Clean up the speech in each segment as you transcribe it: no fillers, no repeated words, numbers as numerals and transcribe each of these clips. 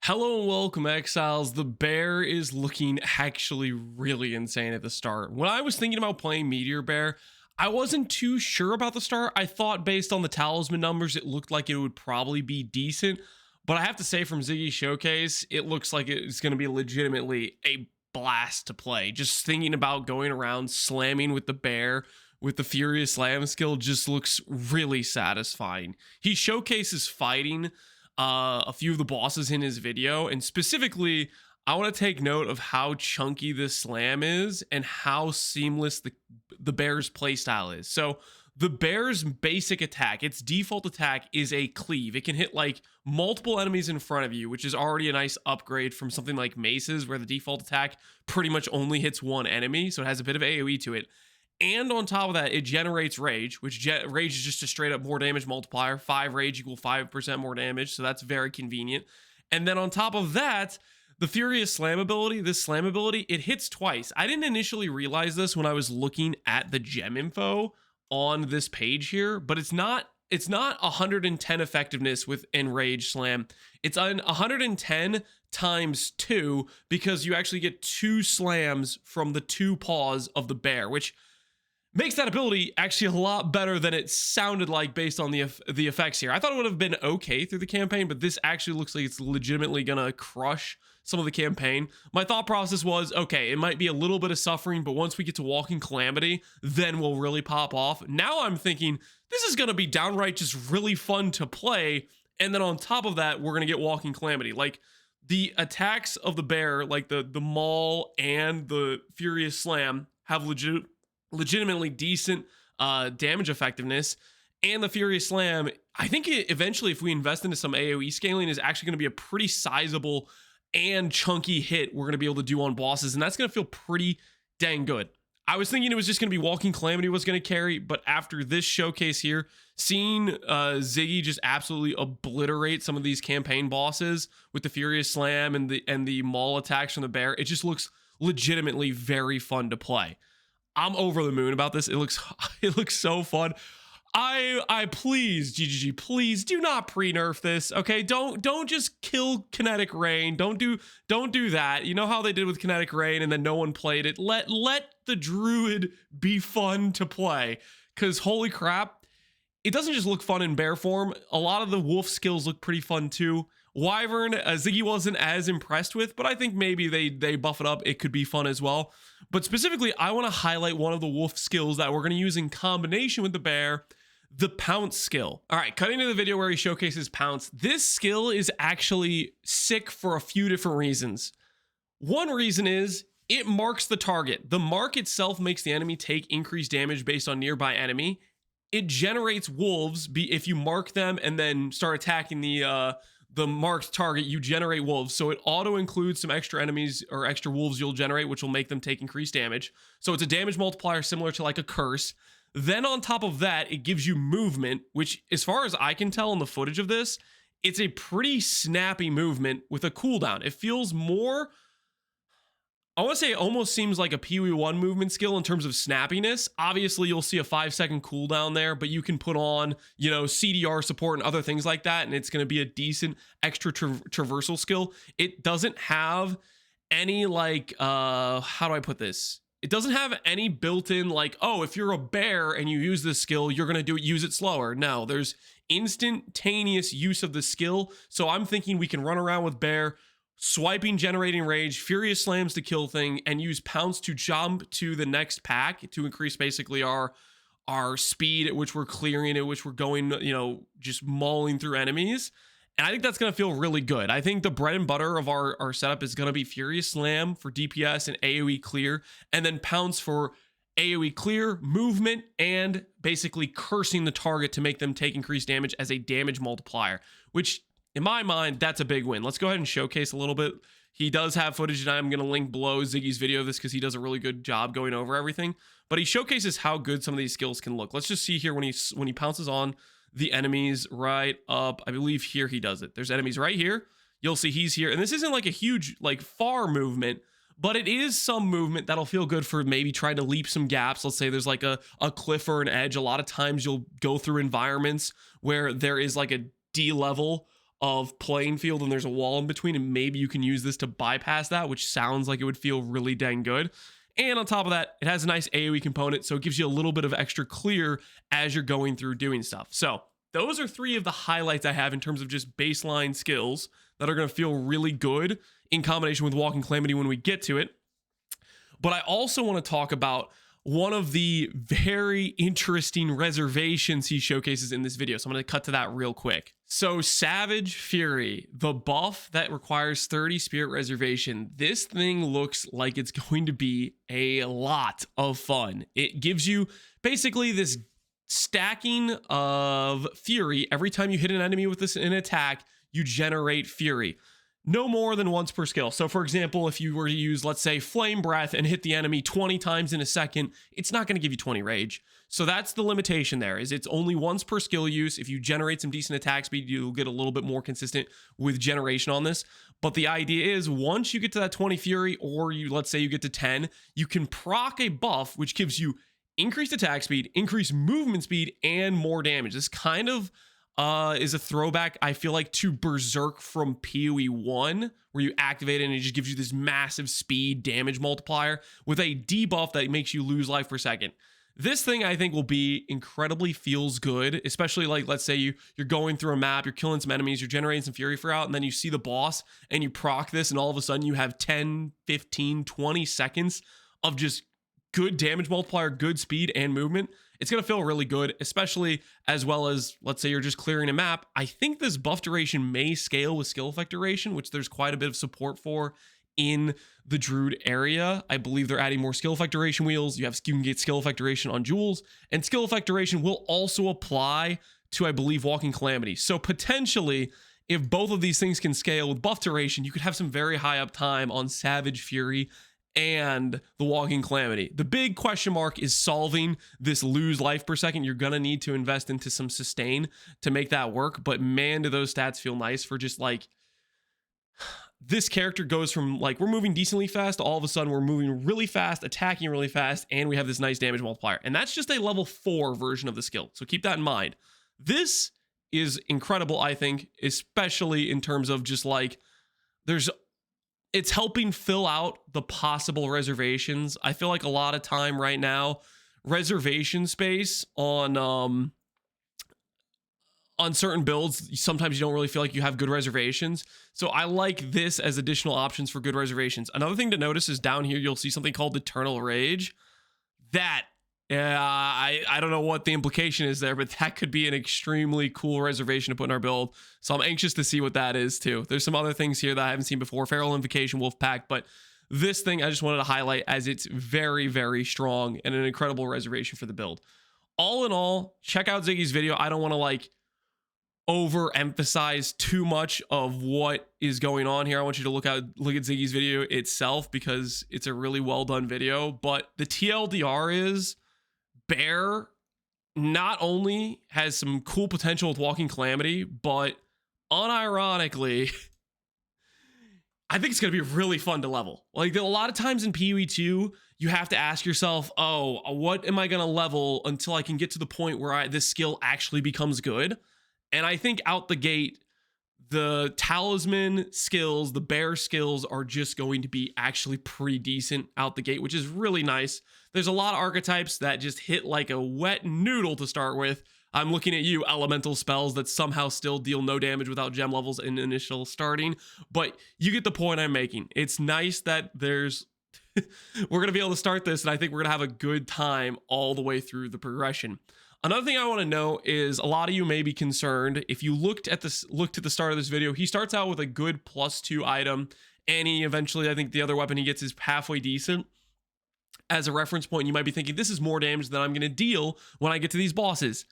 Hello and welcome, Exiles. The bear is looking actually really insane at the start. When I was thinking about playing Meteor Bear, I wasn't too sure about the start. I thought based on the talisman numbers, it looked like it would probably be decent. But I have to say from Ziggy's showcase, it looks like it's going to be legitimately a blast to play. Just thinking about going around slamming with the bear with the Furious Slam skill just looks really satisfying. He showcases fighting a few of the bosses in his video, and specifically I want to take note of how chunky this slam is and how seamless the bear's playstyle is. So the bear's basic attack, its default attack, is a cleave. It can hit like multiple enemies in front of you, which is already a nice upgrade from something like Mace's, where the default attack pretty much only hits one enemy, so it has a bit of AoE to it. And on top of that, it generates rage, which rage is just a straight up more damage multiplier. 5 rage equal 5% more damage, so that's very convenient. And then on top of that, the Furious Slam ability, this slam ability, it hits twice. I didn't initially realize this when I was looking at the gem info on this page here, but it's not 110 effectiveness with Enrage Slam. It's on 110 times 2 because you actually get 2 slams from the 2 paws of the bear, which makes that ability actually a lot better than it sounded like based on the effects here. I thought it would have been okay through the campaign, but this actually looks like it's legitimately gonna crush some of the campaign. My thought process was, okay, it might be a little bit of suffering, but once we get to Walking Calamity, then we'll really pop off. Now I'm thinking this is gonna be downright just really fun to play, and then on top of that, we're gonna get Walking Calamity. Like, the attacks of the bear, like the maul and the Furious Slam, have legitimately decent damage effectiveness, and the Furious Slam, I think eventually, if we invest into some AoE scaling, is actually going to be a pretty sizable and chunky hit we're going to be able to do on bosses, and that's going to feel pretty dang good. I was thinking it was just going to be Walking Calamity was going to carry, but after this showcase here, seeing Ziggy just absolutely obliterate some of these campaign bosses with the Furious Slam and the maul attacks from the bear, it just looks legitimately very fun to play. I'm over the moon about this. It looks so fun. I please, GGG, please do not pre-nerf this, okay? Don't just kill Kinetic Rain. Don't do that. You know how they did with Kinetic Rain and then no one played it. Let the Druid be fun to play, because holy crap, it doesn't just look fun in bear form. A lot of the wolf skills look pretty fun too. Wyvern, Ziggy wasn't as impressed with, but I think maybe they buff it up. It could be fun as well. But specifically, I want to highlight one of the wolf skills that we're going to use in combination with the bear, the Pounce skill. All right, cutting to the video where he showcases Pounce. This skill is actually sick for a few different reasons. One reason is it marks the target. The mark itself makes the enemy take increased damage based on nearby enemy. It generates wolves if you mark them and then start attacking the marked target, you generate wolves. So it auto includes some extra enemies or extra wolves you'll generate, which will make them take increased damage. So it's a damage multiplier similar to like a curse. Then on top of that, it gives you movement, which as far as I can tell in the footage of this, it's a pretty snappy movement with a cooldown. It feels more, I want to say it almost seems like a Pee-wee 1 movement skill in terms of snappiness. Obviously, you'll see a 5-second cooldown there, but you can put on, CDR support and other things like that, and it's going to be a decent extra traversal skill. It doesn't have any, how do I put this? It doesn't have any built-in, oh, if you're a bear and you use this skill, you're going to use it slower. No, there's instantaneous use of the skill, so I'm thinking we can run around with bear, swiping, generating rage, Furious Slams to kill thing, and use Pounce to jump to the next pack to increase basically our speed at which we're clearing, at which we're going, just mauling through enemies. And I think that's going to feel really good. I think the bread and butter of our setup is going to be Furious Slam for DPS and AoE clear, and then Pounce for AoE clear, movement, and basically cursing the target to make them take increased damage as a damage multiplier, which in my mind, that's a big win. Let's go ahead and showcase a little bit. He does have footage, and I'm going to link below Ziggy's video of this because he does a really good job going over everything. But he showcases how good some of these skills can look. Let's just see here when he pounces on the enemies right up. I believe here he does it. There's enemies right here. You'll see he's here. And this isn't like a huge, far movement, but it is some movement that'll feel good for maybe trying to leap some gaps. Let's say there's like a cliff or an edge. A lot of times you'll go through environments where there is like a D level of playing field and there's a wall in between, and maybe you can use this to bypass that, which sounds like it would feel really dang good. And on top of that, it has a nice AoE component, so it gives you a little bit of extra clear as you're going through doing stuff. So those are 3 of the highlights I have in terms of just baseline skills that are going to feel really good in combination with Walking Calamity when we get to it. But I also want to talk about one of the very interesting reservations he showcases in this video. So I'm going to cut to that real quick. So Savage Fury, the buff that requires 30 spirit reservation, this thing looks like it's going to be a lot of fun. It gives you basically this stacking of fury. Every time you hit an enemy with an attack, you generate fury. No more than once per skill. So for example, if you were to use, let's say, Flame Breath and hit the enemy 20 times in a second, it's not going to give you 20 rage. So that's the limitation there, is it's only once per skill use. If you generate some decent attack speed, you'll get a little bit more consistent with generation on this. But the idea is once you get to that 20 fury, or let's say you get to 10, you can proc a buff, which gives you increased attack speed, increased movement speed, and more damage. This kind of is a throwback, I feel like, to Berserk from PoE 1, where you activate it and it just gives you this massive speed damage multiplier with a debuff that makes you lose life per second. This thing, I think, will be incredibly feels good, especially like, let's say you're going through a map, you're killing some enemies, you're generating some fury for out, and then you see the boss and you proc this, and all of a sudden you have 10, 15, 20 seconds of just good damage multiplier, good speed and movement. It's going to feel really good, especially as well as, let's say you're just clearing a map. I think this buff duration may scale with skill effect duration, which there's quite a bit of support for in the Druid area. I believe they're adding more skill effect duration wheels. You can get skill effect duration on jewels, and skill effect duration will also apply to, I believe, Walking Calamity. So potentially, if both of these things can scale with buff duration, you could have some very high uptime on Savage Fury and the Walking Calamity. The big question mark is solving this lose life per second. You're gonna need to invest into some sustain to make that work, but man, do those stats feel nice for just like, this character goes from like, we're moving decently fast to all of a sudden we're moving really fast, attacking really fast, and we have this nice damage multiplier. And that's just a level 4 version of the skill, so keep that in mind. This is incredible, I think, especially in terms of just like, it's helping fill out the possible reservations. I feel like a lot of time right now, reservation space on certain builds, sometimes you don't really feel like you have good reservations. So I like this as additional options for good reservations. Another thing to notice is down here, you'll see something called Eternal Rage. That, I don't know what the implication is there, but that could be an extremely cool reservation to put in our build. So I'm anxious to see what that is too. There's some other things here that I haven't seen before, Feral Invocation, Wolfpack, but this thing I just wanted to highlight as it's very, very strong and an incredible reservation for the build. All in all, check out Ziggy's video. I don't want to like overemphasize too much of what is going on here. I want you to look at Ziggy's video itself because it's a really well done video. But the TLDR is Bear not only has some cool potential with Walking Calamity, but unironically, I think it's going to be really fun to level. Like a lot of times in PoE 2, you have to ask yourself, oh, what am I going to level until I can get to the point where this skill actually becomes good? And I think out the gate, the talisman skills, the bear skills are just going to be actually pretty decent out the gate, which is really nice. There's a lot of archetypes that just hit like a wet noodle to start with. I'm looking at you, elemental spells that somehow still deal no damage without gem levels in initial starting, but you get the point I'm making. It's nice that there's, we're going to be able to start this, and I think we're going to have a good time all the way through the progression. Another thing I want to know is a lot of you may be concerned. If you looked at the start of this video, he starts out with a good +2 item, and he eventually, I think the other weapon he gets is halfway decent. As a reference point, you might be thinking, this is more damage than I'm going to deal when I get to these bosses.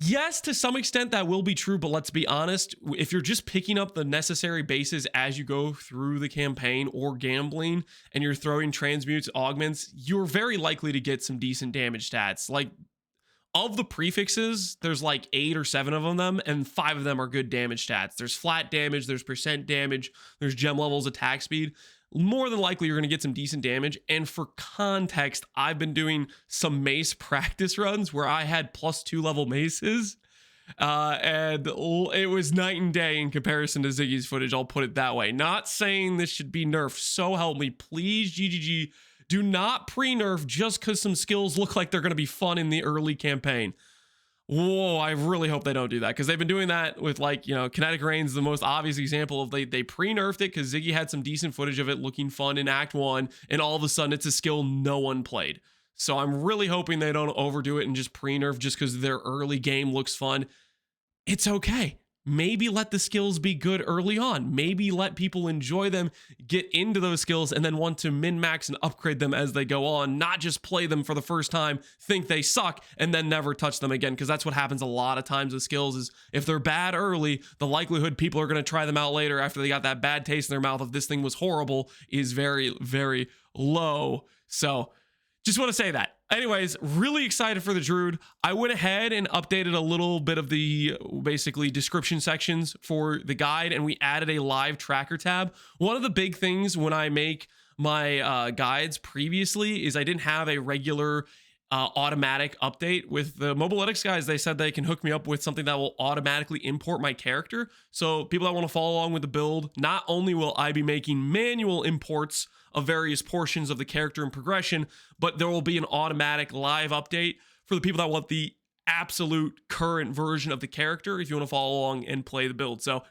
Yes, to some extent that will be true, but let's be honest, if you're just picking up the necessary bases as you go through the campaign or gambling, and you're throwing transmutes, augments, you're very likely to get some decent damage stats. Like, of the prefixes, there's like 8 or 7 of them, and 5 of them are good damage stats. There's flat damage, there's percent damage, there's gem levels, attack speed. More than likely, you're going to get some decent damage. And for context, I've been doing some mace practice runs where I had +2 level maces, It was night and day in comparison to Ziggy's footage. I'll put it that way. Not saying this should be nerfed. So help me, please, GGG. Do not pre-nerf just because some skills look like they're going to be fun in the early campaign. Whoa, I really hope they don't do that, because they've been doing that with, like, you know, Kinetic Rain's the most obvious example of they pre-nerfed it because Ziggy had some decent footage of it looking fun in Act 1, and all of a sudden it's a skill no one played. So I'm really hoping they don't overdo it and just pre-nerf just because their early game looks fun. It's okay. Maybe let the skills be good early on. Maybe let people enjoy them, get into those skills, and then want to min-max and upgrade them as they go on, not just play them for the first time, think they suck, and then never touch them again, because that's what happens a lot of times with skills. Is if they're bad early, the likelihood people are going to try them out later after they got that bad taste in their mouth of this thing was horrible is very, very low. So just want to say that. Anyways, really excited for the Druid. I went ahead and updated a little bit of the basically description sections for the guide, and we added a live tracker tab. One of the big things when I make my guides previously is I didn't have a regular automatic update. With the Mobilytics guys, they said they can hook me up with something that will automatically import my character. So people that want to follow along with the build, not only will I be making manual imports of various portions of the character and progression, but there will be an automatic live update for the people that want the absolute current version of the character if you want to follow along and play the build. So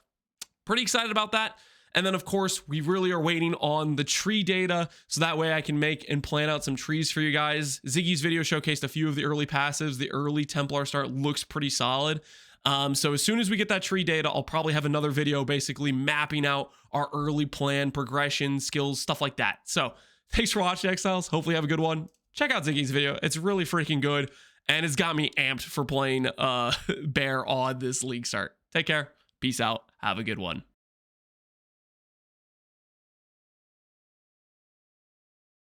pretty excited about that. And then, of course, we really are waiting on the tree data, so that way I can make and plan out some trees for you guys. Ziggy's video showcased a few of the early passives. The early Templar start looks pretty solid. So as soon as we get that tree data, I'll probably have another video basically mapping out our early plan, progression, skills, stuff like that. So thanks for watching, Exiles. Hopefully you have a good one. Check out Ziggy's video. It's really freaking good, and it's got me amped for playing Bear on this Leaguestart. Take care. Peace out. Have a good one.